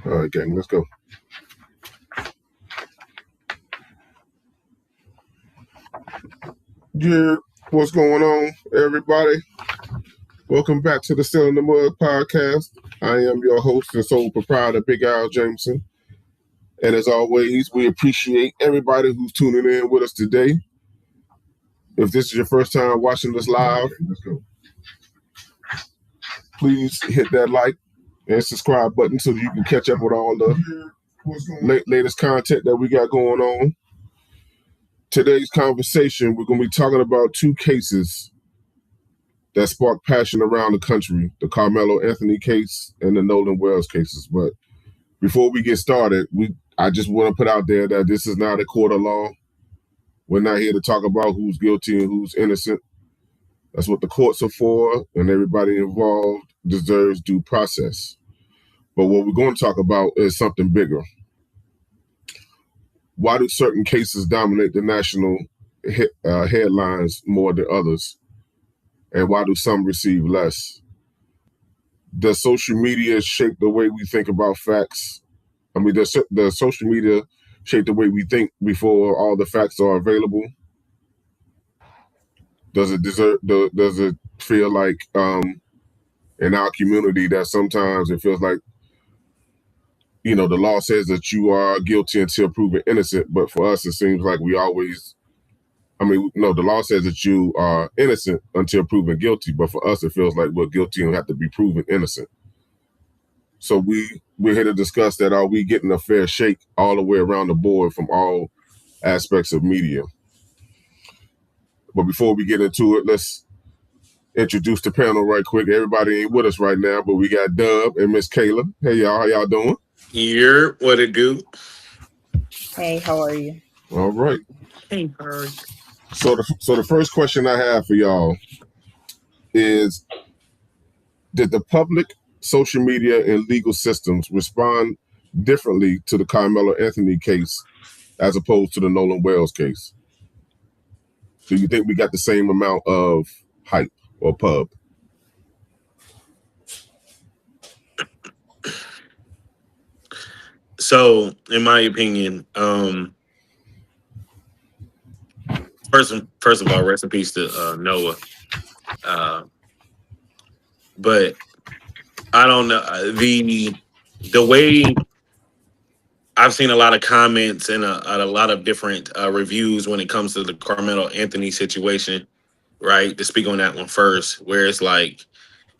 All right, gang, let's go. Yeah, what's going on, everybody? Welcome back to the Still in the Mud podcast. I am your host and sole proprietor, Big Al Jameson. And as always, we appreciate everybody who's tuning in with us today. If this is your first time watching us live, please hit that like and subscribe button so you can catch up with all the latest content that we got going on. Today's conversation, we're going to be talking about two cases that sparked passion around the country, the Carmelo Anthony case and the Nolan Wells cases. But before we get started, I just want to put out there that this is not a court of law. We're not here to talk about who's guilty and who's innocent. That's what the courts are for, and everybody involved deserves due process. But what we're going to talk about is something bigger. Why do certain cases dominate the national headlines more than others? And why do some receive less? Does social media shape the way we think about facts? I mean, does social media shape the way we think before all the facts are available? Does it feel like in our community that sometimes it feels like, the law says that you are guilty until proven innocent, but for us it seems like the law says that you are innocent until proven guilty, but for us it feels like we're guilty and have to be proven innocent. So we're here to discuss that. Are we getting a fair shake all the way around the board from all aspects of media? But before we get into it, let's introduce the panel right quick. Everybody ain't with us right now, but we got Dub and Miss Kayla. Hey y'all, how y'all doing? Here, what it do? Hey, how are you? All right. Hey, Bird. So the first question I have for y'all is, did the public, social media, and legal systems respond differently to the Carmelo Anthony case as opposed to the Nolan Wells case? Do you think we got the same amount of hype or pub? So, in my opinion, first of all, rest in peace to Noah. But I don't know the way I've seen a lot of comments and a lot of different reviews when it comes to the Carmelo Anthony situation. Right, to speak on that one first, where it's like,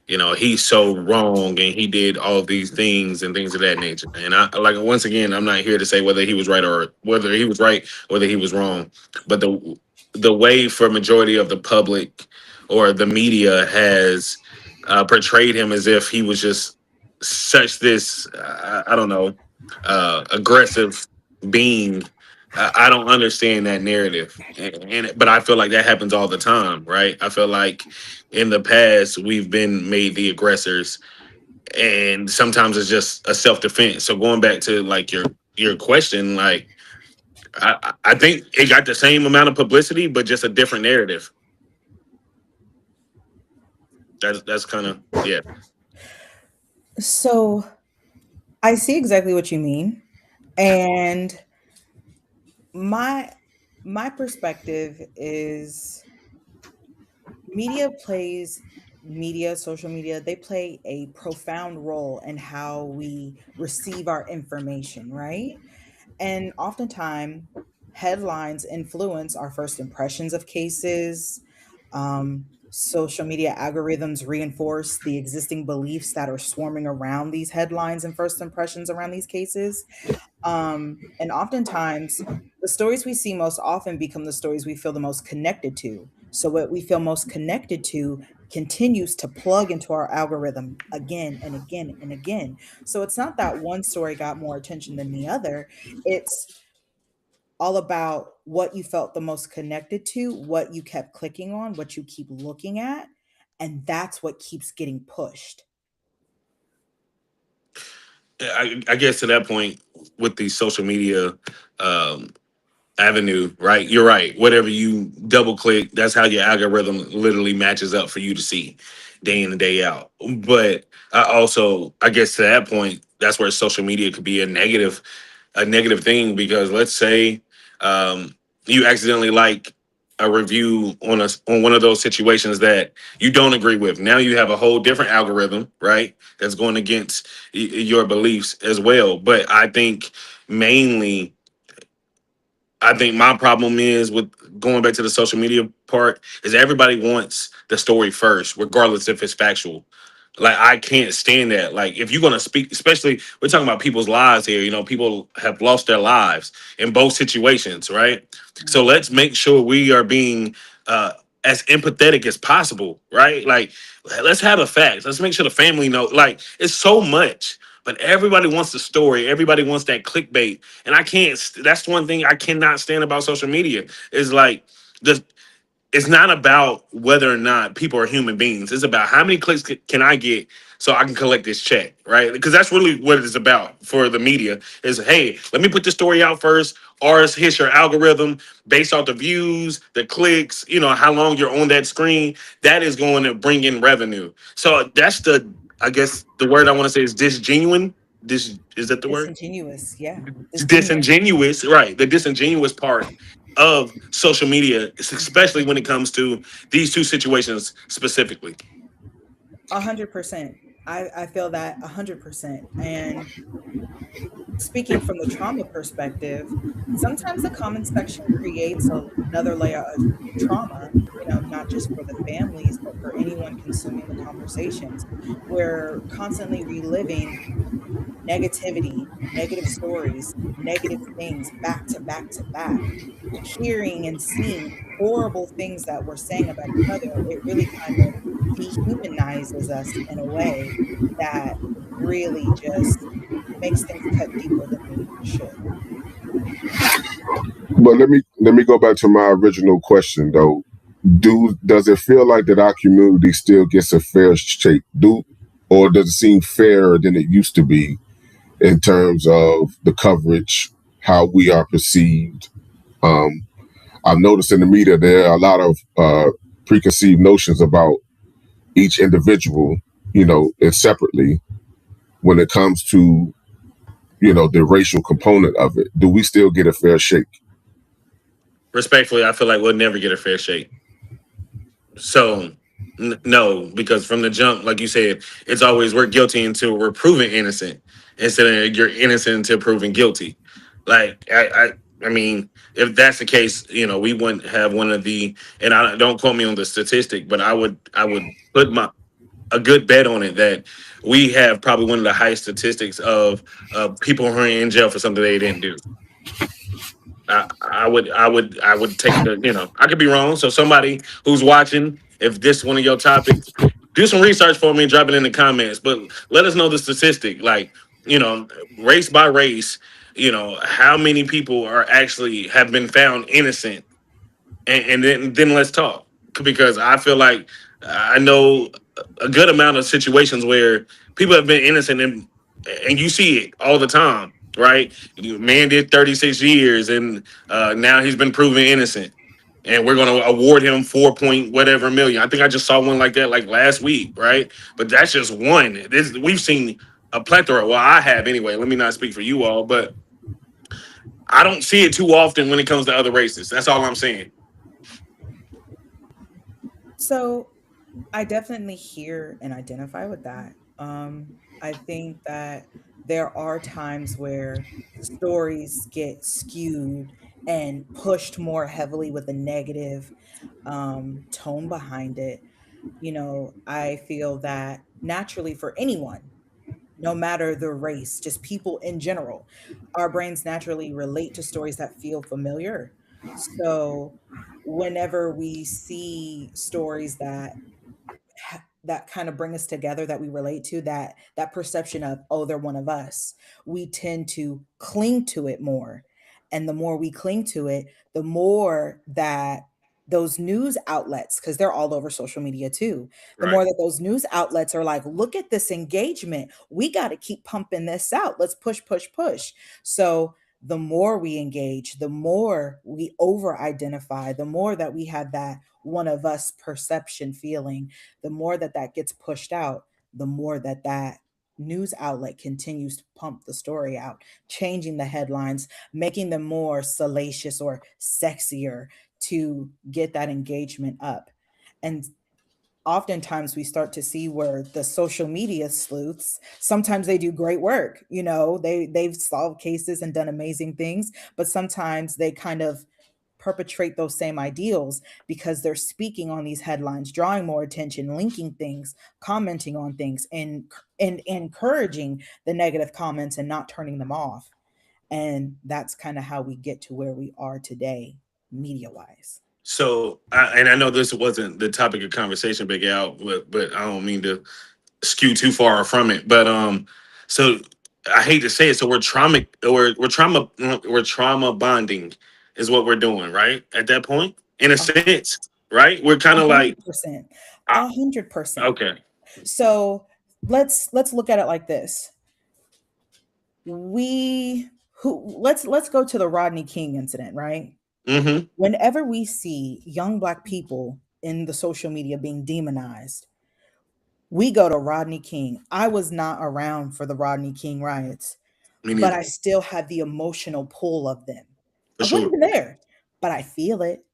he's so wrong and he did all of these things and things of that nature. And I like, once again, I'm not here to say whether he was right or whether he was right, whether he was wrong. But the way for majority of the public or the media has portrayed him as if he was just such this, I don't know, aggressive being. I don't understand that narrative, but I feel like that happens all the time, right? I feel like in the past we've been made the aggressors, and sometimes it's just a self defense. So going back to like your question, like I think it got the same amount of publicity, but just a different narrative. That's kind of, yeah. So, I see exactly what you mean, and my my perspective is media plays social media, they play a profound role in how we receive our information, right? And oftentimes, headlines influence our first impressions of cases. Social media algorithms reinforce the existing beliefs that are swarming around these headlines and first impressions around these cases. And oftentimes, the stories we see most often become the stories we feel the most connected to. So, what we feel most connected to continues to plug into our algorithm again and again and again. So, it's not that one story got more attention than the other. It's all about what you felt the most connected to, what you kept clicking on, what you keep looking at. And that's what keeps getting pushed. I guess to that point with the social media um, avenue, right? You're right. Whatever you double click, that's how your algorithm literally matches up for you to see day in and day out. But I guess to that point, that's where social media could be a negative thing, because let's say you accidentally like a review on one of those situations that you don't agree with. Now you have a whole different algorithm, right? That's going against your beliefs as well. But mainly I think my problem is with going back to the social media part is everybody wants the story first, regardless if it's factual. Like I can't stand that. Like if you're gonna speak, especially we're talking about people's lives here. You know, people have lost their lives in both situations, right? So let's make sure we are being uh, as empathetic as possible, right? Like let's have the facts. Let's make sure the family know. Like it's so much, but everybody wants the story. Everybody wants that clickbait, and I can't. That's one thing I cannot stand about social media. Is like the it's not about whether or not people are human beings. It's about how many clicks can I get so I can collect this check, right? Because that's really what it's about for the media is, hey, let me put the story out first. Ours hits your algorithm based off the views, the clicks, how long you're on that screen. That is going to bring in revenue. So that's I guess the word I want to say is disgenuine. Is that the word? Disingenuous, yeah. Disingenuous. Disingenuous, right? The disingenuous part of social media, especially when it comes to these two situations specifically. 100%. I feel that 100%. And speaking from the trauma perspective, sometimes the comment section creates another layer of trauma, not just for the families, but for anyone consuming the conversations. We're constantly reliving negativity, negative stories, negative things back to back to back, hearing and seeing horrible things that we're saying about each other. It really kind of dehumanizes us in a way that really just makes things cut deeper than they should. But let me go back to my original question though. Does it feel like that our community still gets a fair shake? Or does it seem fairer than it used to be in terms of the coverage, how we are perceived? Um, I've noticed in the media there are a lot of preconceived notions about each individual, and separately when it comes to, the racial component of it. Do we still get a fair shake? Respectfully, I feel like we'll never get a fair shake. So no, because from the jump, like you said, it's always we're guilty until we're proven innocent, instead of you're innocent until proven guilty. Like I mean, if that's the case, we wouldn't have one of the. And I don't quote me on the statistic, but I would put a good bet on it that we have probably one of the highest statistics of people who are in jail for something they didn't do. I would take the, I could be wrong. So somebody who's watching, if this is one of your topics, do some research for me and drop it in the comments. But let us know the statistic, like, race by race, how many people are actually have been found innocent, and then let's talk, because I feel like I know a good amount of situations where people have been innocent, and you see it all the time, right? Man did 36 years, and now he's been proven innocent, and we're going to award him 4 point whatever million. I think I just saw one like that like last week, right? But that's just one. We've seen a plethora. Well, I have anyway. Let me not speak for you all, but I don't see it too often when it comes to other races. That's all I'm saying. So I definitely hear and identify with that. I think that there are times where stories get skewed and pushed more heavily with a negative tone behind it. I feel that naturally for anyone, no matter the race, just people in general, our brains naturally relate to stories that feel familiar. So whenever we see stories that kind of bring us together, that we relate to, that perception of, oh, they're one of us, we tend to cling to it more. And the more we cling to it, the more that those news outlets, because they're all over social media too, the Right. more that those news outlets are like, look at this engagement, we got to keep pumping this out, let's push push push. So the more we engage, the more we over identify, the more that we have that one of us perception feeling, the more that gets pushed out, the more that news outlet continues to pump the story out, changing the headlines, making them more salacious or sexier to get that engagement up. And oftentimes we start to see where the social media sleuths, sometimes they do great work, they've solved cases and done amazing things, but sometimes they kind of perpetrate those same ideals because they're speaking on these headlines, drawing more attention, linking things, commenting on things, and encouraging the negative comments and not turning them off. And that's kind of how we get to where we are today, media wise. So, and I know this wasn't the topic of conversation, Big Al, but I don't mean to skew too far from it. But so I hate to say it. So we're trauma bonding is what we're doing, right? At that point, in a A sense, right? We're kind a of like, hundred percent. uh, 100%. okay, So let's look at it like this. We who let's go to the Rodney King incident, right? mm-hmm, Whenever we see young black people in the social media being demonized, we go to Rodney King. I was not around for the Rodney King riots, me but neither, I still have the emotional pull of them. for I wasn't sure, even there, but I feel it.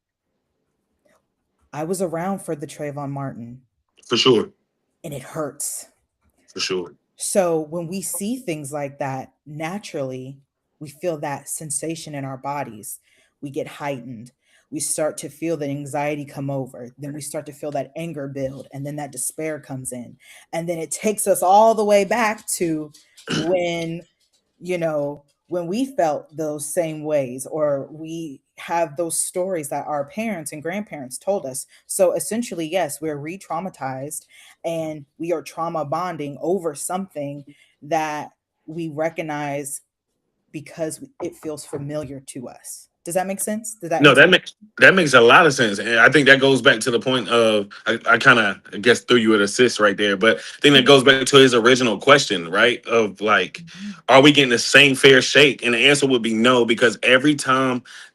I was around for the Trayvon Martin, for sure, and it hurts. for sure. So when we see things like that, naturally, we feel that sensation in our bodies. We get heightened. We start to feel the anxiety come over. Then we start to feel that anger build. And then that despair comes in. And then it takes us all the way back to when, when we felt those same ways, or we have those stories that our parents and grandparents told us. So essentially, yes, we're re traumatized and we are trauma bonding over something that we recognize because it feels familiar to us. Does that make sense? Does that No, answer? that makes a lot of sense, and I think that goes back to the point of I kind of I guess threw you an assist right there, but I think that goes back to his original question, right? Of like, Mhm. are we getting the same fair shake? And the answer would be no, because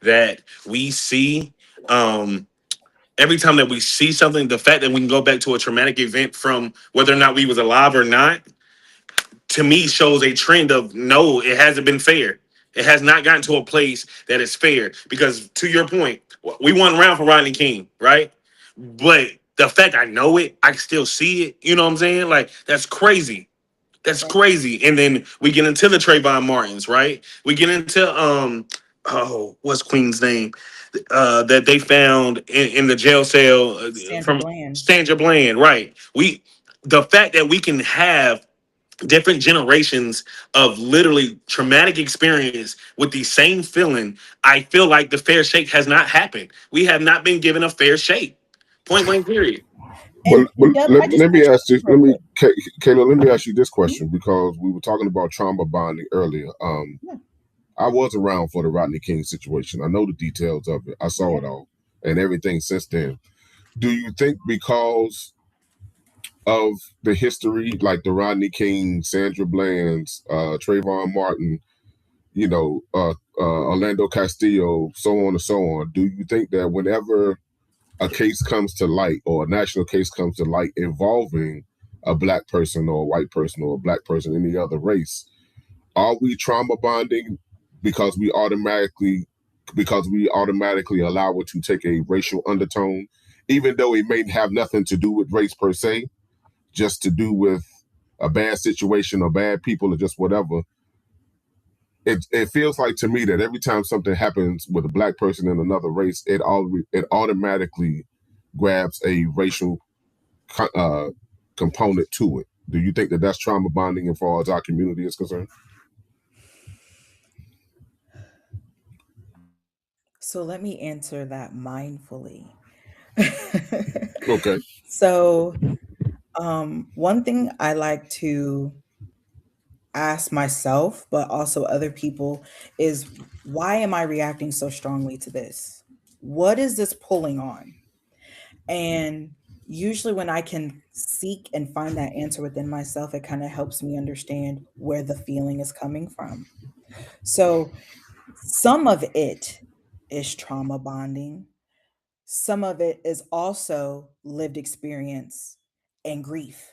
that we see, um, every time that we see something, the fact that we can go back to a traumatic event from whether or not we was alive or not, to me shows a trend of no, it hasn't been fair. It has not gotten to a place that is fair because, to your point, we weren't around for Rodney King, right? But the fact I know it, I can still see it. You know what I'm saying? Like that's crazy. That's Right. crazy. And then we get into the Trayvon Martins, right? We get into what's Queen's name? That they found in the jail cell Sandra from Bland. Sandra Bland, right? The fact that we can have different generations of literally traumatic experience with the same feeling, I feel like the fair shake has not happened. We have not been given a fair shake. Point blank, period. And Deb, I just Let me want you ask to this. real quick. Kayla, let me ask you this Mhm. question because we were talking about trauma bonding earlier. Yeah. I was around for the Rodney King situation. I know the details of it. I saw Yeah. it all and everything since then. Do you think because of the history, like the Rodney King, Sandra Bland's, Trayvon Martin, Orlando Castillo, so on and so on, do you think that whenever a case comes to light or a national case comes to light involving a black person or a white person or a black person, any other race, are we trauma bonding because we automatically allow it to take a racial undertone, even though it may have nothing to do with race per se, just to do with a bad situation or bad people or just whatever. It feels like to me that every time something happens with a black person in another race, it automatically grabs a racial component to it. Do you think that that's trauma bonding as far as our community is concerned? So let me answer that mindfully. Okay. So, one thing I like to ask myself, but also other people, is why am I reacting so strongly to this? What is this pulling on? And usually, when I can seek and find that answer within myself, it kind of helps me understand where the feeling is coming from. So, some of it is trauma bonding, some of it is also lived experience and grief.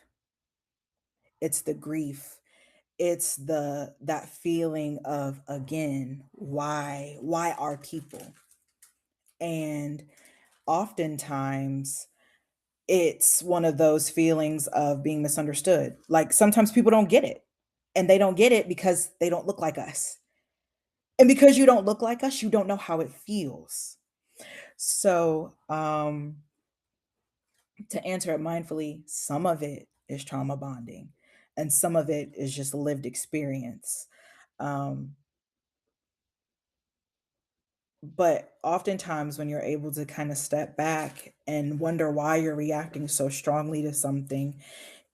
It's the grief. it's the that feeling of, again, why are people? And oftentimes it's one of those feelings of being misunderstood. Like sometimes people don't get it, and they don't get it because they don't look like us. And because you don't look like us, you don't know how it feels. So, to answer it mindfully, some of it is trauma bonding, and some of it is just lived experience. Um, but oftentimes, when you're able to kind of step back and wonder why you're reacting so strongly to something,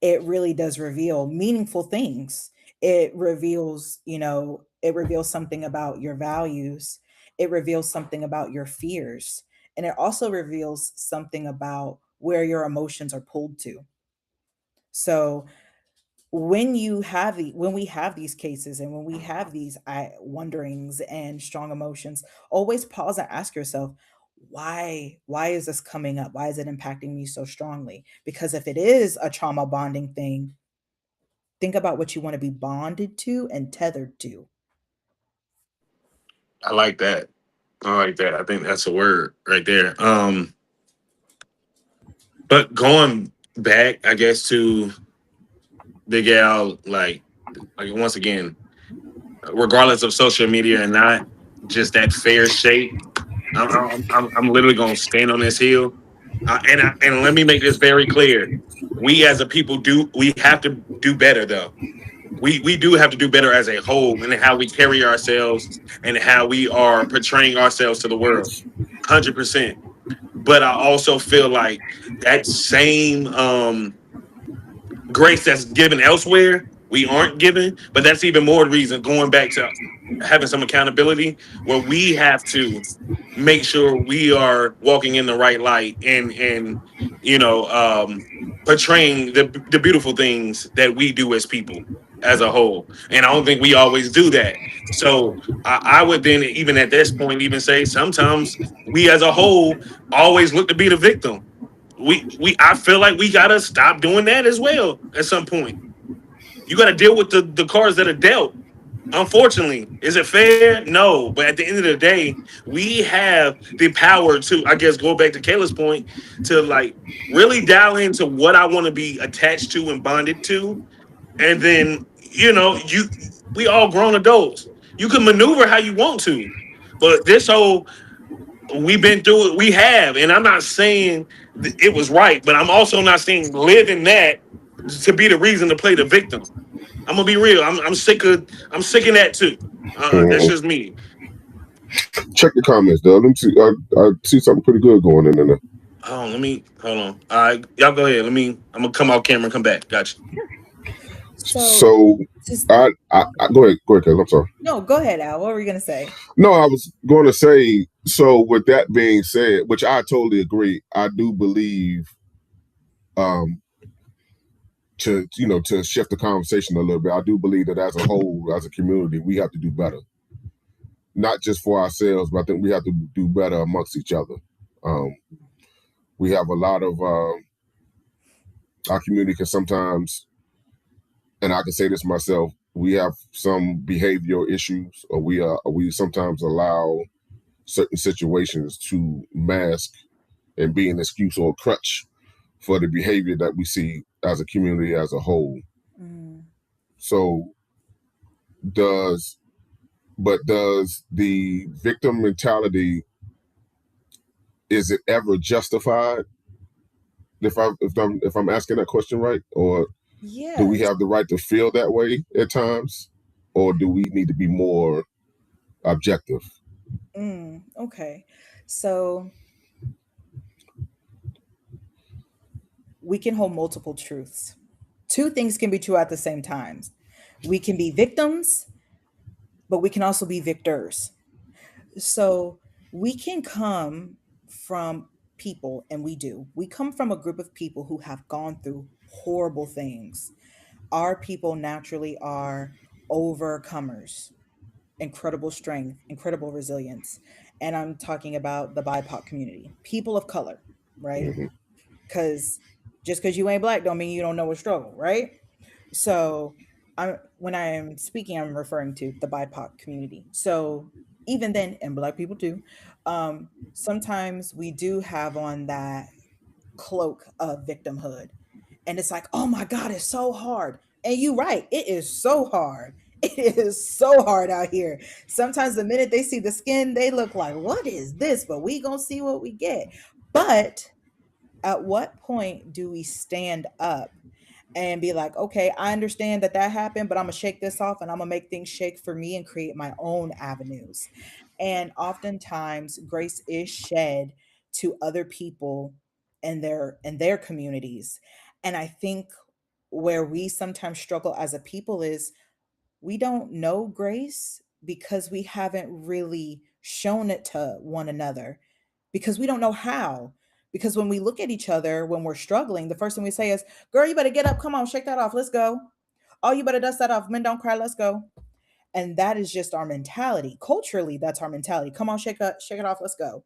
it really does reveal meaningful things. It reveals something about your values. It reveals something about your fears. And it also reveals something about where your emotions are pulled to. So when we have these cases, and when we have these wonderings and strong emotions, always pause and ask yourself, why is this coming up? Why is it impacting me so strongly? Because if it is a trauma bonding thing, think about what you want to be bonded to and tethered to. I like that. I like that. I think that's a word right there. But going back, I guess, to the gal, like once again, regardless of social media and not, just that fair shake. I'm literally gonna stand on this hill, and let me make this very clear. We as a people we have to do better though. We do have to do better as a whole in how we carry ourselves and how we are portraying ourselves to the world. 100%. But I also feel like that same grace that's given elsewhere, we aren't given. But that's even more reason going back to having some accountability where we have to make sure we are walking in the right light and you know portraying the beautiful things that we do as people as a whole. And I don't think we always do that. So I would then, even at this point, even say sometimes we as a whole always look to be the victim. We I feel like we gotta stop doing that as well at some point. You gotta deal with the cards that are dealt. Unfortunately, is it fair? No. But at the end of the day, we have the power to, I guess, go back to Kayla's point, to like really dial into what I want to be attached to and bonded to. And then, we all grown adults. You can maneuver how you want to. But this whole, we've been through it, we have. And I'm not saying it was right, but I'm also not saying live in that to be the reason to play the victim. I'm gonna be real. I'm sick of that too. That's Mhm. just me. Check the comments, though. Let me see. I see something pretty good going in there. Oh, let me hold on. All right, y'all go ahead. I'm gonna come off camera and come back. Gotcha. So So, just I go ahead, Kayla. I'm sorry. no, go ahead, Al. What were you gonna say? No, I was going to say. So, with that being said, which I totally agree, I do believe, um, to shift the conversation a little bit, I do believe that as a whole, as a community, we have to do better, not just for ourselves, but I think we have to do better amongst each other. Um, we have a lot of our community can sometimes, and I can say this myself, we have some behavioral issues, or we sometimes allow certain situations to mask and be an excuse or a crutch for the behavior that we see as a community as a whole. Mm, So does does the victim mentality, is it ever justified? If I'm asking that question right, or do we yes. have the right to feel that way at times, or do we need to be more objective? Okay. So we can hold multiple truths. Two things can be true at the same time. We can be victims, but we can also be victors. So we can come from people, and we do. We come from a group of people who have gone through horrible things. Our people naturally are overcomers, incredible strength, incredible resilience. And I'm talking about the BIPOC community, people of color, right? Hmm. Because just because you ain't black don't mean you don't know a struggle, right? So when I am speaking, I'm referring to the BIPOC community. So even then, and Black people too, sometimes we do have on that cloak of victimhood, and it's like, oh my God, it's so hard. And you're right, it is so hard. It is so hard out here. Sometimes the minute they see the skin, they look like, what is this? But we gonna see what we get. But at what point do we stand up and be like, okay, I understand that that happened, but I'm gonna shake this off and I'm gonna make things shake for me and create my own avenues. And oftentimes grace is shed to other people and their communities. And I think where we sometimes struggle as a people is we don't know grace because we haven't really shown it to one another, because we don't know how. Because when we look at each other when we're struggling, the first thing we say is, girl, you better get up, come on, shake that off, let's go. Oh, you better dust that off, men don't cry, let's go. And that is just our mentality. Culturally, that's our mentality. Come on, shake it off, let's go.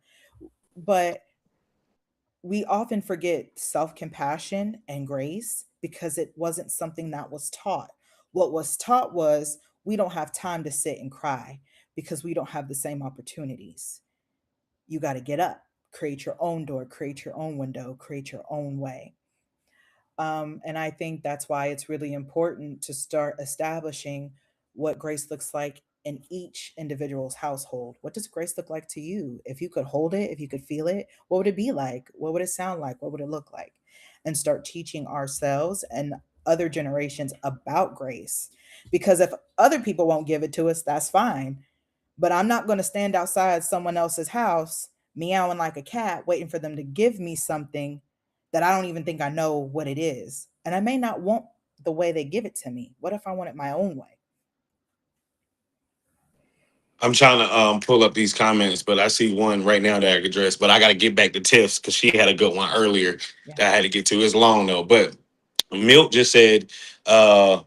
But we often forget self-compassion and grace because it wasn't something that was taught. What was taught was we don't have time to sit and cry because we don't have the same opportunities. You got to get up, create your own door, create your own window, create your own way. And I think that's why it's really important to start establishing what grace looks like in each individual's household. What does grace look like to you? If you could hold it, if you could feel it, what would it be like? What would it sound like? What would it look like? And start teaching ourselves and other generations about grace. Because if other people won't give it to us, that's fine. But I'm not going to stand outside someone else's house meowing like a cat, waiting for them to give me something that I don't even think I know what it is. And I may not want the way they give it to me. What if I want it my own way? I'm trying to pull up these comments, but I see one right now that I could address. But I got to get back to Tiff's because she had a good one earlier Yeah. that I had to get to. It's long though. But Milt just said, uh,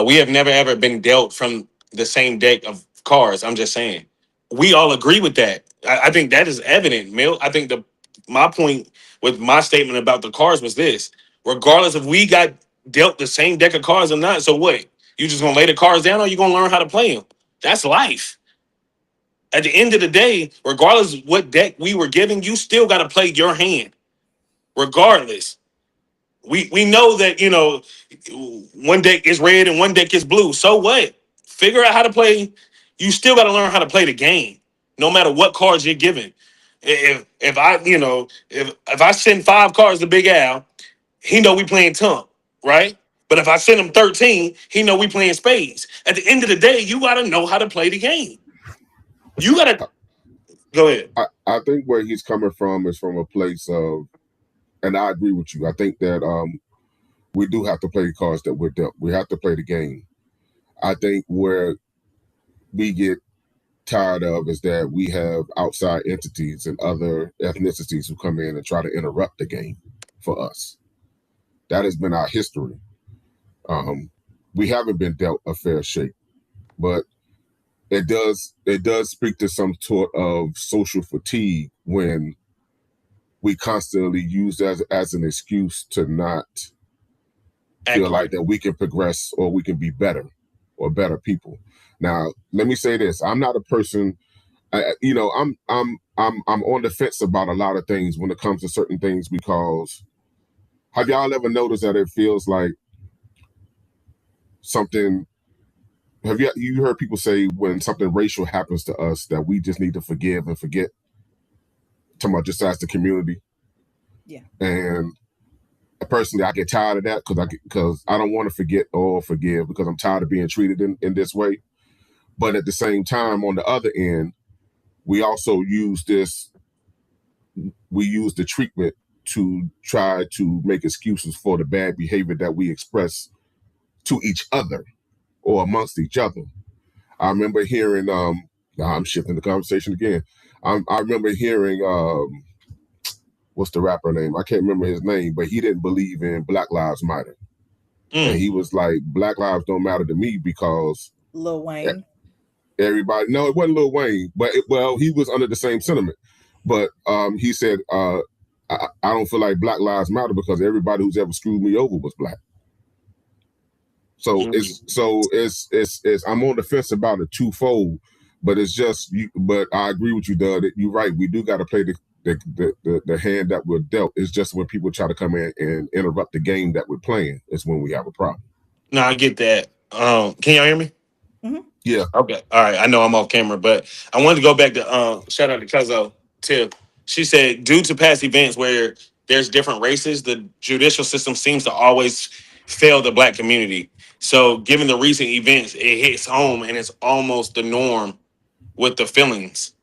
we have never ever been dealt from the same deck of cards. I'm just saying. We all agree with that. I think that is evident, Milt. I think my point with my statement about the cards was this: regardless if we got dealt the same deck of cards or not, so what? You just gonna lay the cards down, or you gonna learn how to play them? That's life. At the end of the day, regardless of what deck we were given, you still got to play your hand. Regardless, we know that one deck is red and one deck is blue. So what? Figure out how to play. You still got to learn how to play the game, no matter what cards you're given. If I if I send 5 cards to Big Al, he know we playing Tump, right? But if I send him 13, he know we playing spades. At the end of the day, you got to know how to play the game. You got to go ahead. I think where he's coming from is from a place of, and I agree with you. I think that we do have to play the cards that we're dealt. We have to play the game. I think where we get tired of is that we have outside entities and other ethnicities who come in and try to interrupt the game for us. That has been our history. We haven't been dealt a fair shake, but it does speak to some sort of social fatigue when we constantly use as an excuse to not feel like that we can progress or we can be better or better people. Now, let me say this: I'm not a person. I'm on the fence about a lot of things when it comes to certain things, because have y'all ever noticed that it feels like something? Have you heard people say when something racial happens to us that we just need to forgive and forget? Talking about just as the community. Yeah. And personally, I get tired of that because I don't want to forget or forgive because I'm tired of being treated in this way. But at the same time, on the other end, we also use the treatment to try to make excuses for the bad behavior that we express to each other or amongst each other. I remember hearing, I'm shifting the conversation again. I remember hearing, what's the rapper name? I can't remember his name, but he didn't believe in Black Lives Matter. And he was like, Black lives don't matter to me because Lil Wayne. Everybody, no, it wasn't Lil Wayne, but he was under the same sentiment. But he said, I don't feel like Black lives matter because everybody who's ever screwed me over was black. So it's I'm on the fence about it twofold, but it's just you. But I agree with you, Doug. That you're right. We do got to play the hand that we're dealt. It's just when people try to come in and interrupt the game that we're playing, it's when we have a problem. No, I get that. Can y'all hear me? Mhm. Yeah. Okay. All right. I know I'm off camera, but I wanted to go back to shout out to Cuzzo Tiff. She said, due to past events where there's different races, the judicial system seems to always fail the black community. So given the recent events, it hits home and it's almost the norm with the feelings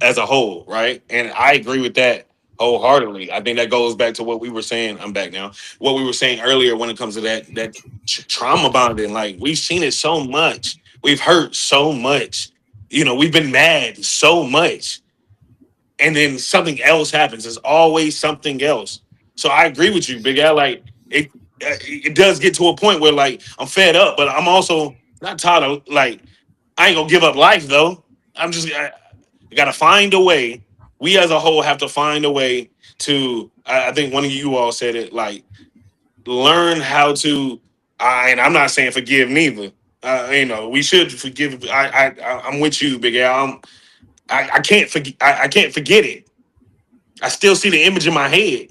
as a whole, right? And I agree with that wholeheartedly. I think that goes back to what we were saying. I'm back now. What we were saying earlier when it comes to that trauma bonding. Like we've seen it so much. We've hurt so much. You know, we've been mad so much, and then something else happens. There's always something else. So I agree with you, Big Al. Like it does get to a point where like I'm fed up, but I'm also not tired of like I ain't gonna give up life though. You got to find a way. We as a whole have to find a way to. I think one of you all said it. Like learn how to. And I'm not saying forgive neither. You know, we should forgive. I'm with you, Big Al. I can't forget. I can't forget it. I still see the image in my head.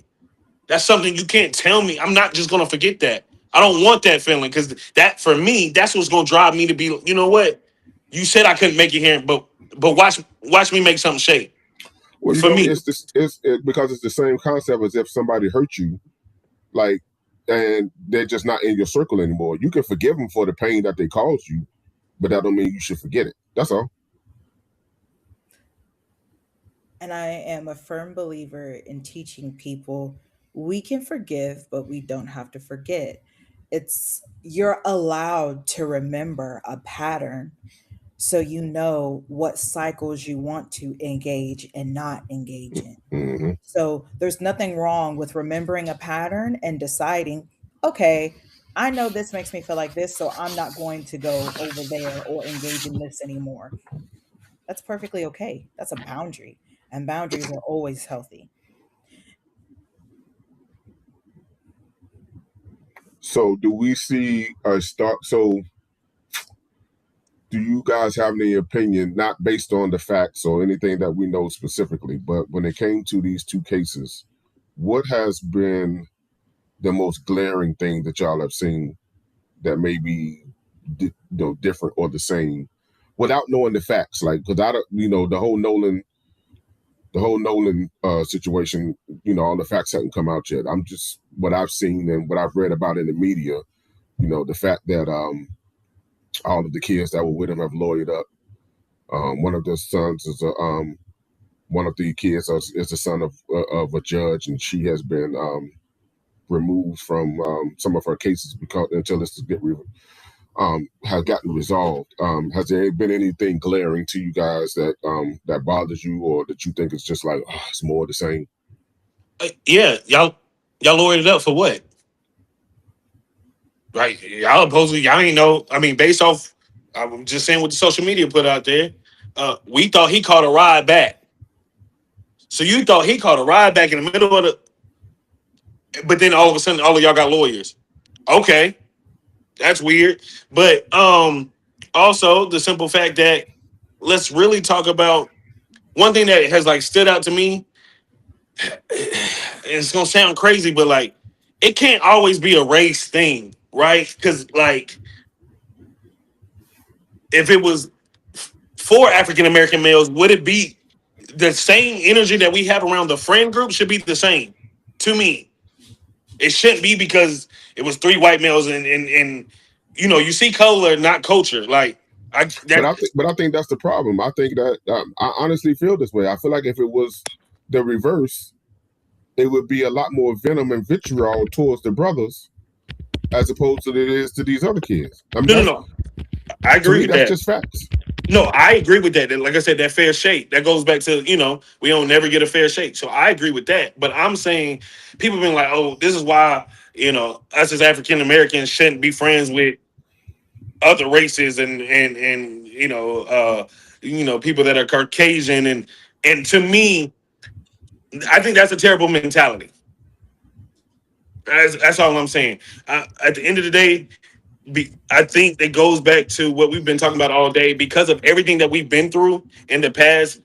That's something you can't tell me. I'm not just gonna forget that. I don't want that feeling because that for me, that's what's gonna drive me to be. You know what? You said I couldn't make it here, but watch me make something shake. Well, For me, because it's the same concept as if somebody hurt you, like, and they're just not in your circle anymore. You can forgive them for the pain that they caused you, but that don't mean you should forget it. That's all. And I am a firm believer in teaching people we can forgive, but we don't have to forget. It's you're allowed to remember a pattern so you know what cycles you want to engage and not engage in. Mm-hmm. So there's nothing wrong with remembering a pattern and deciding, okay, I know this makes me feel like this, so I'm not going to go over there or engage in this anymore. That's perfectly okay. That's a boundary, and boundaries are always healthy. So, do we see a start? So, do you guys have any opinion, not based on the facts or anything that we know specifically, but when it came to these two cases, what has been the most glaring thing that y'all have seen that may be different or the same without knowing the facts? Like, because I don't, the whole Nolan situation, all the facts haven't come out yet. I'm just what I've seen and what I've read about in the media. The fact that all of the kids that were with him have lawyered up. One of the sons is one of the kids is the son of a judge, and she has been removed from some of her cases because until this has gotten resolved. Has there been anything glaring to you guys that bothers you, or that you think it's just like it's more of the same? yeah, y'all lowered it up for what? Right? Y'all supposedly y'all ain't know. I mean, based off, I'm just saying what the social media put out there. We thought he caught a ride back. So you thought he caught a ride back in the middle of the, but then all of a sudden all of y'all got lawyers. Okay, that's weird. But also the simple fact that let's really talk about one thing that has like stood out to me. It's gonna sound crazy, but like it can't always be a race thing, right? Because like if it was for African American males, would it be the same energy that we have around the friend group? Should be the same to me. It shouldn't be because it was three white males and you see color, not culture. Like But I think that's the problem. I think that I honestly feel this way. I feel like if it was the reverse, it would be a lot more venom and vitriol towards the brothers as opposed to it is to these other kids. I mean, no. I agree with that's that. just facts. No, I agree with that. Like I said, that fair shake, that goes back to, we don't never get a fair shake. So I agree with that. But I'm saying people being like, oh, this is why, us as African Americans shouldn't be friends with other races and people that are Caucasian. And to me, I think that's a terrible mentality. That's all I'm saying. At the end of the day, I think it goes back to what we've been talking about all day because of everything that we've been through in the past,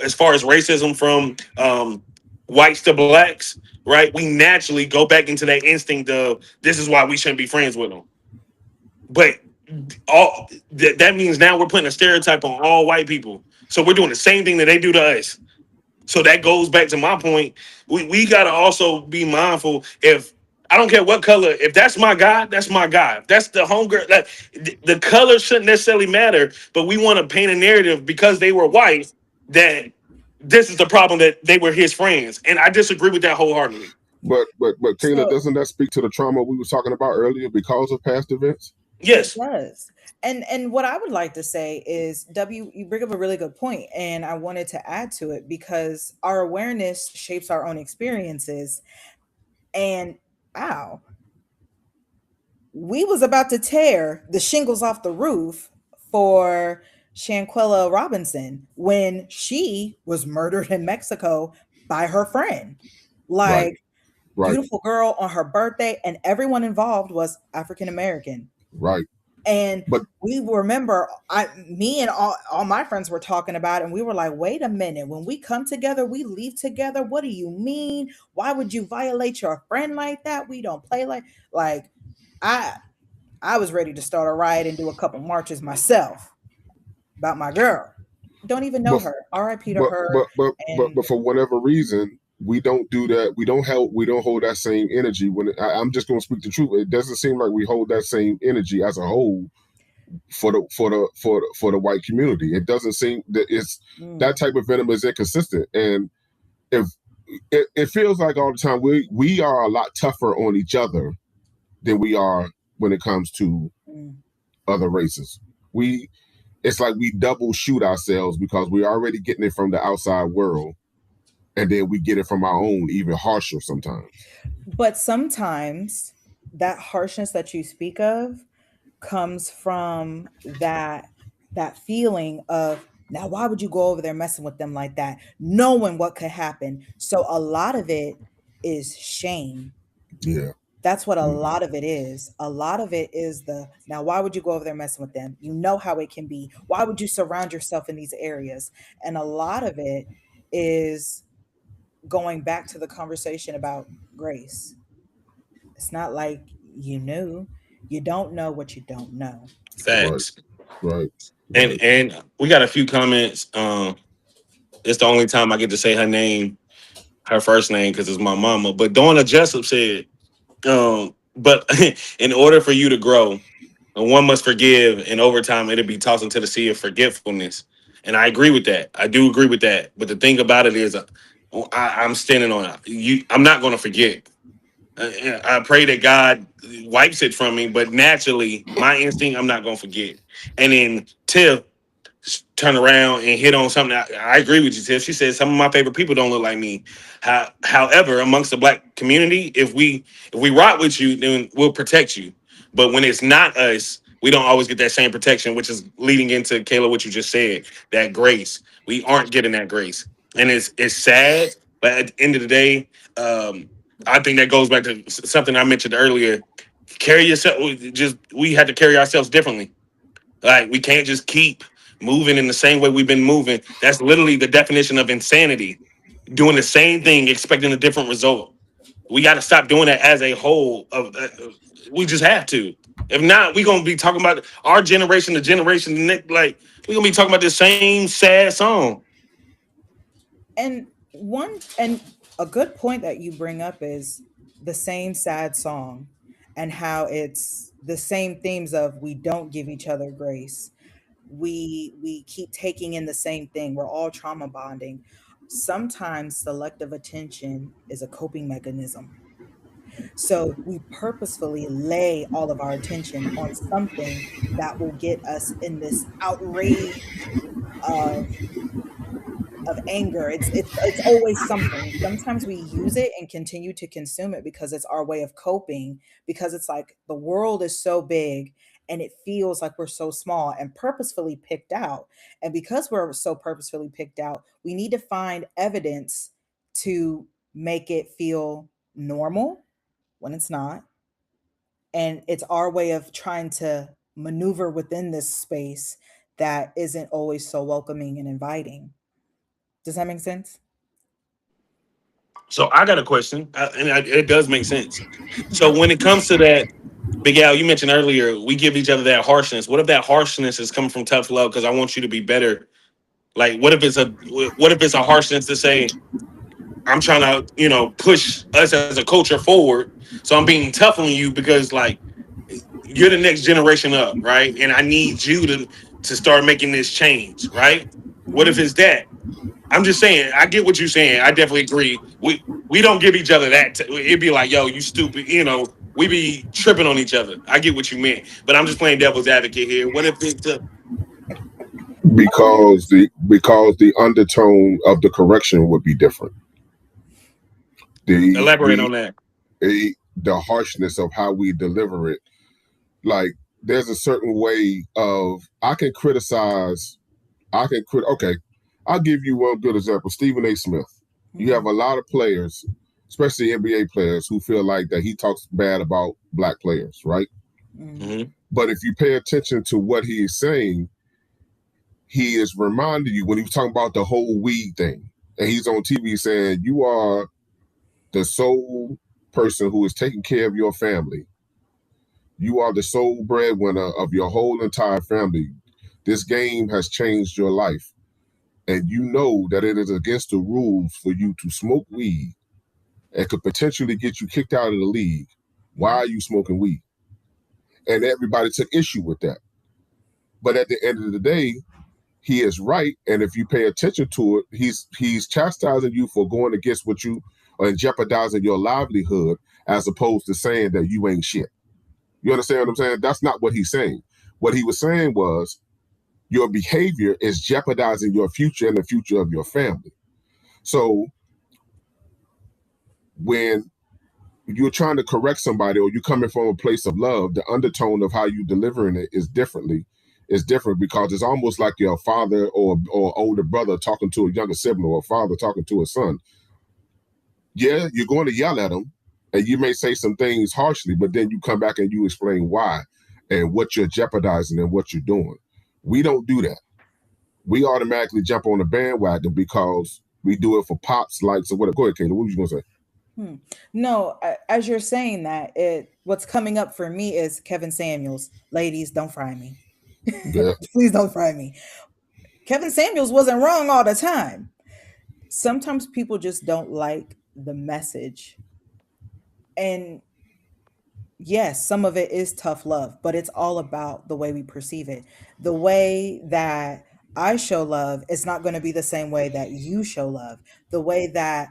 as far as racism from whites to blacks, right? We naturally go back into that instinct of this is why we shouldn't be friends with them. But that means now we're putting a stereotype on all white people. So we're doing the same thing that they do to us. So that goes back to my point. We got to also be mindful. If I don't care what color, if that's my guy, that's my guy. If that's the homegirl, that the color shouldn't necessarily matter. But we want to paint a narrative because they were white that this is the problem, that they were his friends, and I disagree with that wholeheartedly. But Kayla, So doesn't that speak to the trauma we were talking about earlier because of past events? it Yes, does. And what I would like to say is, you bring up a really good point, and I wanted to add to it because our awareness shapes our own experiences. And ow, we was about to tear the shingles off the roof for Shanquella Robinson when she was murdered in Mexico by her friend. Right, Like, right, beautiful girl on her birthday, and everyone involved was African American. right. And But we remember, me and all my friends were talking about it, and we were like, wait a minute, when we come together, we leave together. What do you mean? Why would you violate your friend like that? We don't play like I I was ready to start a riot and do a couple marches myself about my girl. Don't even know but her. R.I.P. to her. And but for whatever reason, we don't do that. We don't hold that same energy. I'm just going to speak the truth. It doesn't seem like we hold that same energy as a whole for the white community. It doesn't seem that it's that type of venom is inconsistent. And if it feels like all the time we are a lot tougher on each other than we are when it comes to other races. It's like we double shoot ourselves because we're already getting it from the outside world, and then we get it from our own, even harsher sometimes. but sometimes that harshness that you speak of comes from that feeling of, now why would you go over there messing with them like that, knowing what could happen? So a lot of it is shame. Yeah. That's what a Mhm. lot of it is. A lot of it is now why would you go over there messing with them? You know how it can be. Why would you surround yourself in these areas? And a lot of it is going back to the conversation about grace. It's not like you knew. You don't know what you don't know. Right, facts. right, And right. we got a few comments. It's the only time I get to say her name, her first name, because it's my mama. But Donna Jessup said, but in order for you to grow, one must forgive, and over time it'll be tossed into the sea of forgetfulness. And I agree with that. I do agree with that. But the thing about it is, I'm standing on it. I'm not going to forget. I pray that God wipes it from me, but naturally, my instinct, I'm not going to forget. And then Tiff turn around and hit on something. I agree with you, Tiff. She said some of my favorite people don't look like me. However, amongst the black community, if we rock with you, then we'll protect you. But when it's not us, we don't always get that same protection, which is leading into Kayla, what you just said, that grace. We aren't getting that grace, and it's sad. But at the end of the day, I think that goes back to something I mentioned earlier. Carry yourself. Just we had to carry ourselves differently. Like we can't just keep moving in the same way we've been moving. That's literally the definition of insanity. Doing the same thing, expecting a different result. We got to stop doing that as a whole. We just have to. If not, we're gonna be talking about our generation, the generation, like we're gonna be talking about the same sad song. And a good point that you bring up is the same sad song, and how it's the same themes of, we don't give each other grace. We keep taking in the same thing. We're all trauma bonding. Sometimes selective attention is a coping mechanism. So we purposefully lay all of our attention on something that will get us in this outrage of anger. It's always something. Sometimes we use it and continue to consume it because it's our way of coping, because it's like the world is so big and it feels like we're so small and purposefully picked out. And because we're so purposefully picked out, we need to find evidence to make it feel normal when it's not, And it's our way of trying to maneuver within this space that isn't always so welcoming and inviting. Does that make sense? So I got a question, it does make sense. So when it comes to that, Big Al, you mentioned earlier we give each other that harshness. What if that harshness is coming from tough love? Because I want you to be better. Like, what if it's a harshness to say I'm trying to push us as a culture forward, so I'm being tough on you because like you're the next generation up, right? And I need you to start making this change, right? What if Mhm. it's that? I'm just saying, I get what you're saying. I definitely agree. We don't give each other that. It'd be like, yo, you stupid. We be tripping on each other. I get what you meant, but I'm just playing devil's advocate here. What if it's Because the undertone of the correction would be different. The elaborate the on that? the harshness of how we deliver it. Like there's a certain way of okay, I'll give you one good example. Stephen A. Smith. You have Mhm. a lot of players, especially NBA players, who feel like that he talks bad about black players, right? Mhm. Hmm. But if you pay attention to what he is saying, he is reminding you when he was talking about the whole weed thing, and he's on TV saying, you are the sole person who is taking care of your family. You are the sole breadwinner of your whole entire family. This game has changed your life. And you know that it is against the rules for you to smoke weed and could potentially get you kicked out of the league. Why are you smoking weed? And everybody took issue with that. But at the end of the day, he is right. And if you pay attention to it, he's chastising you for going against what you and jeopardizing your livelihood as opposed to saying that you ain't shit. You understand what I'm saying? That's not what he's saying. What he was saying was your behavior is jeopardizing your future and the future of your family. So when you're trying to correct somebody or you're coming from a place of love, the undertone of how you delivering it is different because it's almost like your father or older brother talking to a younger sibling or a father talking to a son. Yeah, you're going to yell at them and you may say some things harshly, but then you come back and you explain why and what you're jeopardizing and what you're doing. We don't do that. We automatically jump on the bandwagon because we do it for pops, likes, or whatever. Go ahead, Kayla. What was you gonna say? Hmm. No, as you're saying that, what's coming up for me is Kevin Samuels. Ladies, don't fry me. Yeah. Please don't fry me. Kevin Samuels wasn't wrong all the time. Sometimes people just don't like the message. And yes, some of it is tough love, but it's all about the way we perceive it. The way that I show love is not going to be the same way that you show love. The way that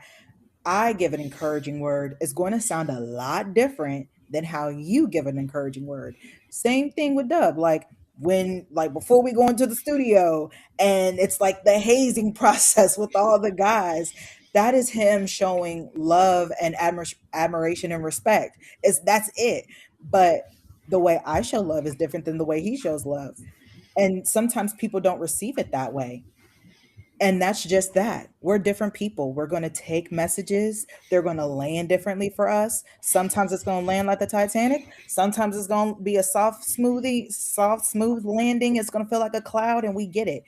I give an encouraging word is going to sound a lot different than how you give an encouraging word. Same thing with Dub. Like before we go into the studio and it's like the hazing process with all the guys, that is him showing love and admiration and respect. That's it. But the way I show love is different than the way he shows love. And sometimes people don't receive it that way. And that's just that. We're different people. We're going to take messages. They're going to land differently for us. Sometimes it's going to land like the Titanic. Sometimes it's going to be a soft, smooth landing. It's going to feel like a cloud, and we get it.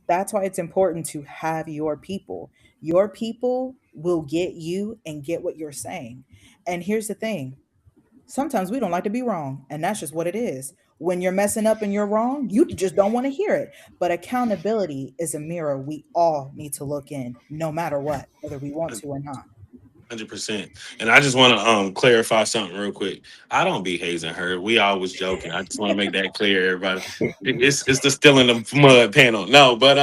That's why it's important to have your people. Your people will get you and get what you're saying. And here's the thing, sometimes we don't like to be wrong, and that's just what it is. When you're messing up and you're wrong, you just don't want to hear it. But accountability is a mirror we all need to look in, no matter what, whether we want to or not. 100%. And I just want to clarify something real quick. I don't be hazing her. We always joking. I just want to make that clear, everybody. It's the still in the mud panel. No, but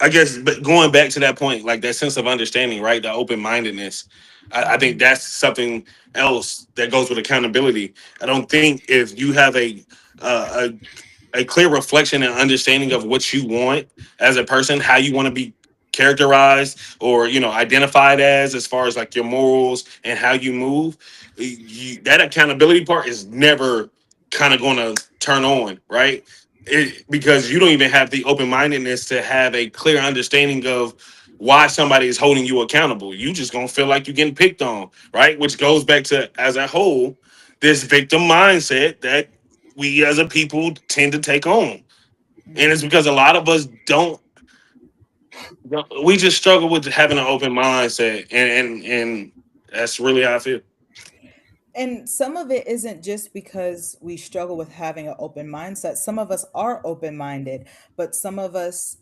I guess, but going back to that point, like that sense of understanding, right? The open mindedness. I think Mhm. that's something else that goes with accountability. I don't think if you have uh, a clear reflection and understanding of what you want as a person, how you want to be characterized or identified as far as like your morals and how you move, that accountability part is never kind of going to turn on, right? Because you don't even have the open-mindedness to have a clear understanding of why somebody is holding you accountable. You just gonna feel like you're getting picked on, right? Which goes back to, as a whole, this victim mindset that we as a people tend to take on. And it's because a lot of us don't. We just struggle with having an open mindset, and that's really how I feel. And some of it isn't just because we struggle with having an open mindset. Some of us are open minded, but some of us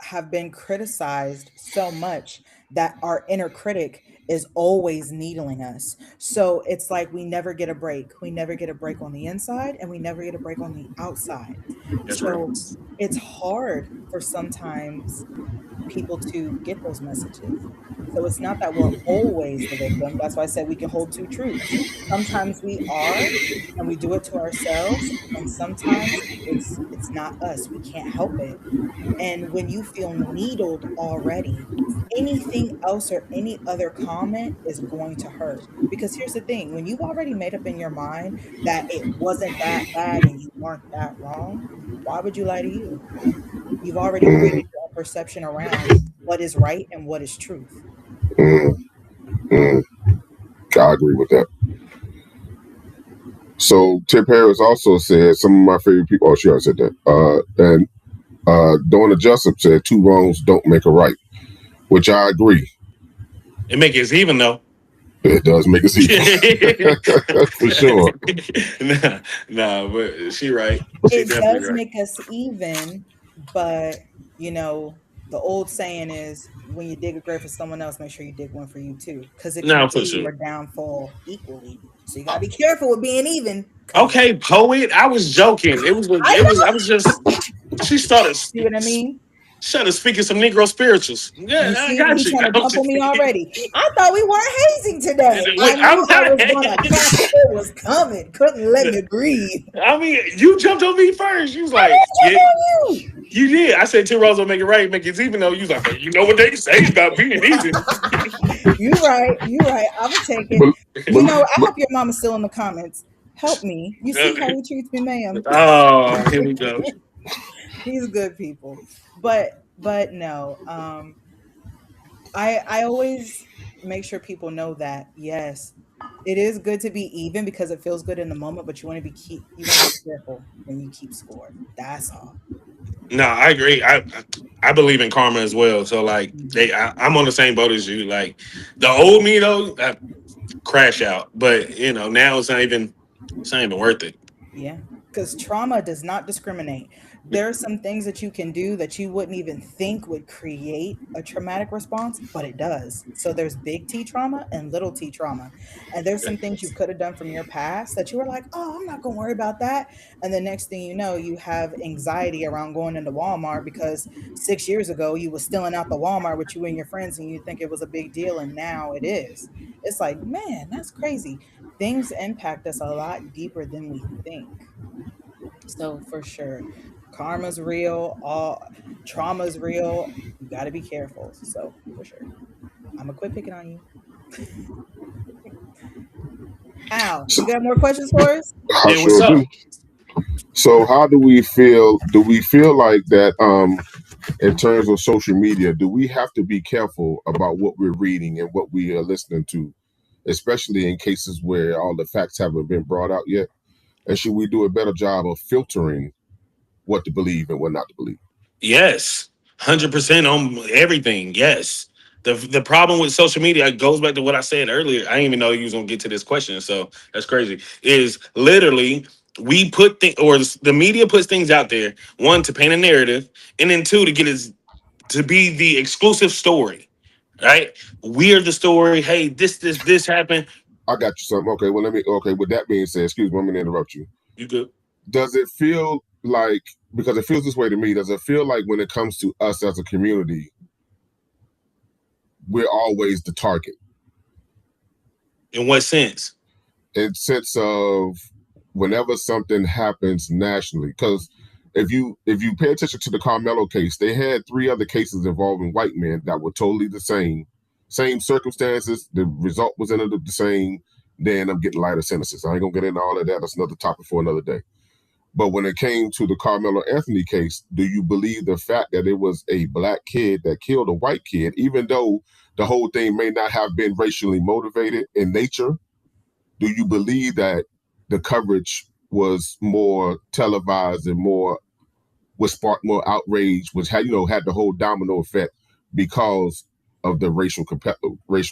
have been criticized so much that our inner critic is always needling us. So it's like we never get a break. We never get a break on the inside and we never get a break on the outside. That's real. So it's hard for sometimes people to get those messages. So it's not that we're always the victim. That's why I said we can hold two truths. Sometimes we are, and we do it to ourselves, and sometimes it's not us. We can't help it. And when you feel needled already, anything else or any other comment is going to hurt. Because here's the thing, when you've already made up in your mind that it wasn't that bad and you weren't that wrong, why would you lie to you? You've already created your own perception around what is right and what is truth. Mm, mm. I agree with that. So Tip Harris also said some of my favorite people. Oh, she already said that. And Donna Jessup said 2 wrongs don't make a right, which I agree. It makes us even though. It does make us even. For sure. Nah, but she right. She It definitely does right. make us even, but you know, the old saying is when you dig a grave for someone else, make sure you dig one for you too. Because it No, can for be sure. your downfall equally. So you gotta be careful with being even. 'cause Okay, poet. I was joking. It was. I It was. I was just. She started. see what I mean. Started speaking some Negro spirituals. Yeah, You I see, got he's you. trying to jump on me already. I thought we weren't hazing today. I I'm knew I not. was gonna catch it. It was coming. Couldn't let me breathe. I mean, you jumped on me first. You was I like, didn't yeah, jump on you. you did. I said 2 wrongs don't make it right, make it even though. You was like, but you know what they say about being even. You right. You right. I'm gonna take it. But, You know, I but hope your mama's still in the comments. Help me. You see how he treats me, ma'am. Oh, here we go. These good people. But no. I always make sure people know that yes, it is good to be even because it feels good in the moment, but you want to be careful when you keep score. That's all. No, I agree. I believe in karma as well. So like, Mhm. I'm on the same boat as you. Like the old me though, I crash out. But now it's not even worth it. Yeah, because trauma does not discriminate. There are some things that you can do that you wouldn't even think would create a traumatic response, but it does. So there's big T trauma and little T trauma. And there's some things you could have done from your past that you were like, oh, I'm not going to worry about that. And the next thing you know, you have anxiety around going into Walmart because 6 years ago you was stealing out the Walmart with you and your friends and you think it was a big deal. And now it is. It's like, man, that's crazy. Things impact us a lot deeper than we think. So for sure, karma's real, all trauma's real. You got to be careful. So for sure, I'm gonna quit picking on you. Al, you got more questions for us? I Yeah, what's sure up? do. So how do we feel? Do we feel like that in terms of social media, do we have to be careful about what we're reading and what we are listening to, especially in cases where all the facts haven't been brought out yet? And should we do a better job of filtering what to believe and what not to believe? Yes, 100% on everything. Yes. The problem with social media goes back to what I said earlier. I didn't even know you was gonna get to this question, so that's crazy. Is literally we put or the media puts things out there. One, to paint a narrative, and then two, to get us to be the exclusive story. Right? We are the story. Hey, this happened. I got you something. Okay, well okay, with that being said, excuse me, I'm gonna interrupt you. You good? Does it feel like, because it feels this way to me, does it feel like when it comes to us as a community, we're always the target? In what sense? In sense of whenever something happens nationally, because if you pay attention to the Carmelo case, they had 3 other cases involving white men that were totally the same circumstances. The result was ended up the same. They end up getting lighter sentences. I ain't gonna get into all of that. That's another topic for another day. But when it came to the Carmelo Anthony case, do you believe the fact that it was a black kid that killed a white kid, even though the whole thing may not have been racially motivated in nature? Do you believe that the coverage was more televised and would spark more outrage, which had the whole domino effect because of the racial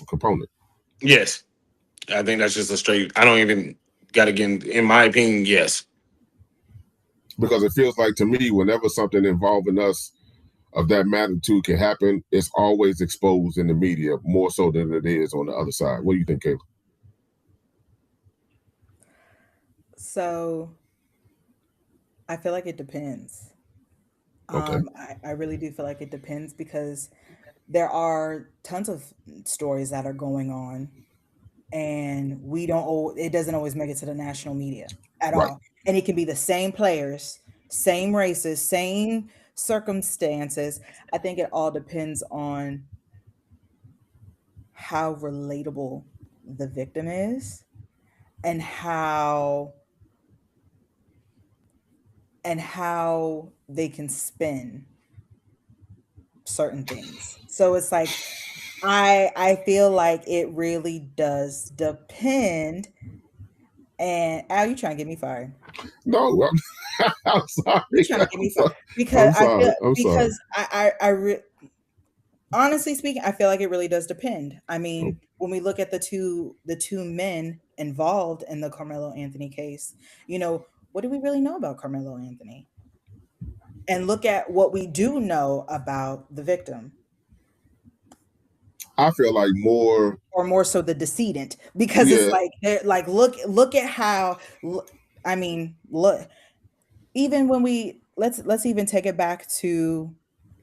component. Yes. I think that's just a straight. I don't even got to get in my opinion. Yes. Because it feels like to me, whenever something involving us of that magnitude can happen, it's always exposed in the media more so than it is on the other side. What do you think, Kayla? So I feel like it depends. Okay. I really do feel like it depends because there are tons of stories that are going on, and it doesn't always make it to the national media at Right. all. And it can be the same players, same races, same circumstances. I think it all depends on how relatable the victim is and how they can spin certain things. So it's like I feel like it really does depend. And Al, you trying to get me fired? No, I'm sorry. You trying to get me fired because I'm sorry. Honestly speaking, I feel like it really does depend. I mean, when we look at the two men involved in the Carmelo Anthony case, what do we really know about Carmelo Anthony? And look at what we do know about the victim. I feel like more so the decedent, because it's like they're like look at how I mean, look, even when let's even take it back to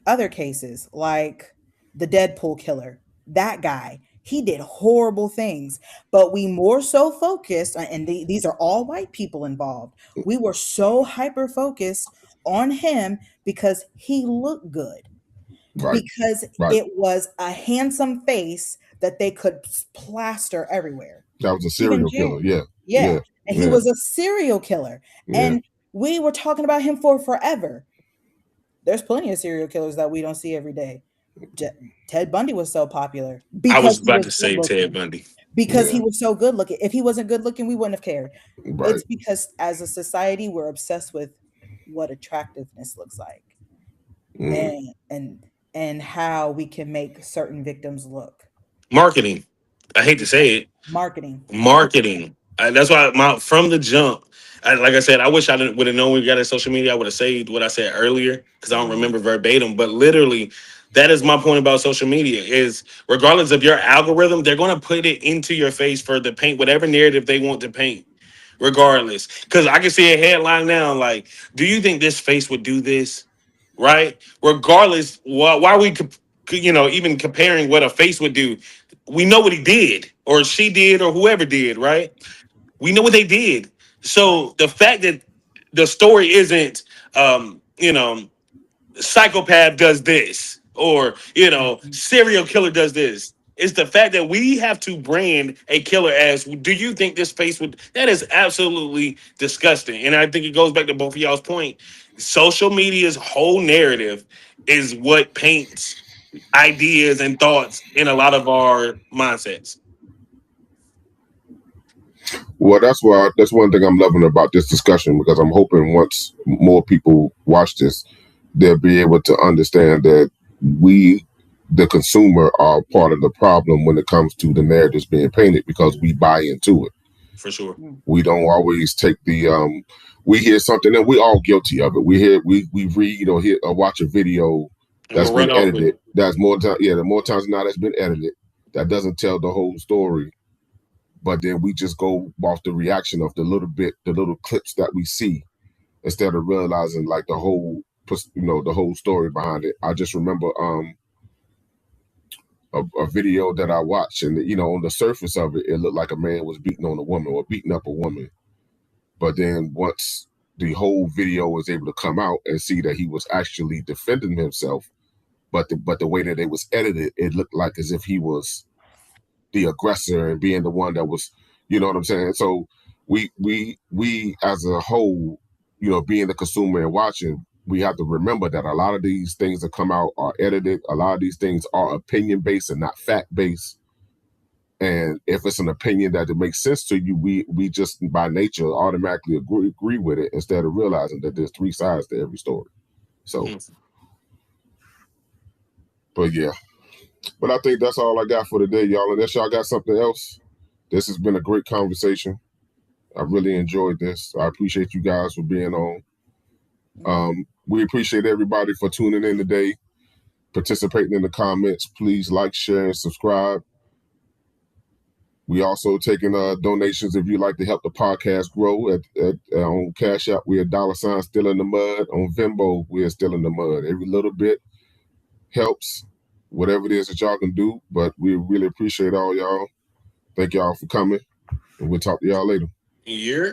other cases like the Deadpool killer. That guy, he did horrible things, but we more so focused, and these are all white people involved. We were so hyper focused on him because he looked good. right. Because Right. it was a handsome face that they could plaster everywhere. That was a serial killer. Yeah. And he was a serial killer. Yeah. And we were talking about him for forever. There's plenty of serial killers that we don't see every day. Ted Bundy was so popular I was because about to say Ted Bundy. because he was so good looking. If he wasn't good looking, we wouldn't have cared. Right. It's because as a society, we're obsessed with what attractiveness looks like, and how we can make certain victims look. Marketing. I hate to say it. Marketing. That's why from the jump, like I said, I wish I would have known we got it social media. I would have saved what I said earlier because I don't remember verbatim. But literally, that is my point about social media is regardless of your algorithm, they're going to put it into your face for the paint whatever narrative they want to paint. Regardless, because I can see a headline now like, do you think this face would do this? Right? Regardless, why are we even comparing what a face would do? We know what he did or she did or whoever did, right? We know what they did. So the fact that the story isn't psychopath does this or serial killer does this, it's the fact that we have to brand a killer as, do you think this face would? That is absolutely disgusting. And I think it goes back to both of y'all's point. Social media's whole narrative is what paints ideas and thoughts in a lot of our mindsets. Well, that's one thing I'm loving about this discussion, because I'm hoping once more people watch this, they'll be able to understand that we, the consumer, are part of the problem when it comes to the narratives being painted, because we buy into it. For sure. We don't always take the we hear something and we're all guilty of it. We read or hear or watch a video that's been edited. That's more time. Yeah, the more times than not that's been edited. That doesn't tell the whole story. But then we just go off the reaction of the little clips that we see, instead of realizing like the whole story behind it. I just remember a video that I watched, and on the surface of it, it looked like a man was beating on a woman or beating up a woman. But then once the whole video was able to come out and see that he was actually defending himself, but the way that it was edited, it looked like as if he was the aggressor and being the one that was, you know what I'm saying? So we as a whole, being the consumer and watching, we have to remember that a lot of these things that come out are edited. A lot of these things are opinion based and not fact based. And if it's an opinion that it makes sense to you, we just by nature automatically agree with it instead of realizing that there's three sides to every story. So, but yeah. But I think that's all I got for today, y'all. Unless y'all got something else, this has been a great conversation. I really enjoyed this. I appreciate you guys for being on. We appreciate everybody for tuning in today, participating in the comments. Please like, share, and subscribe. We also taking donations if you'd like to help the podcast grow. On Cash App, we're $, still in the mud. On Venmo, we're still in the mud. Every little bit helps, whatever it is that y'all can do. But we really appreciate all y'all. Thank y'all for coming, and we'll talk to y'all later. Yeah.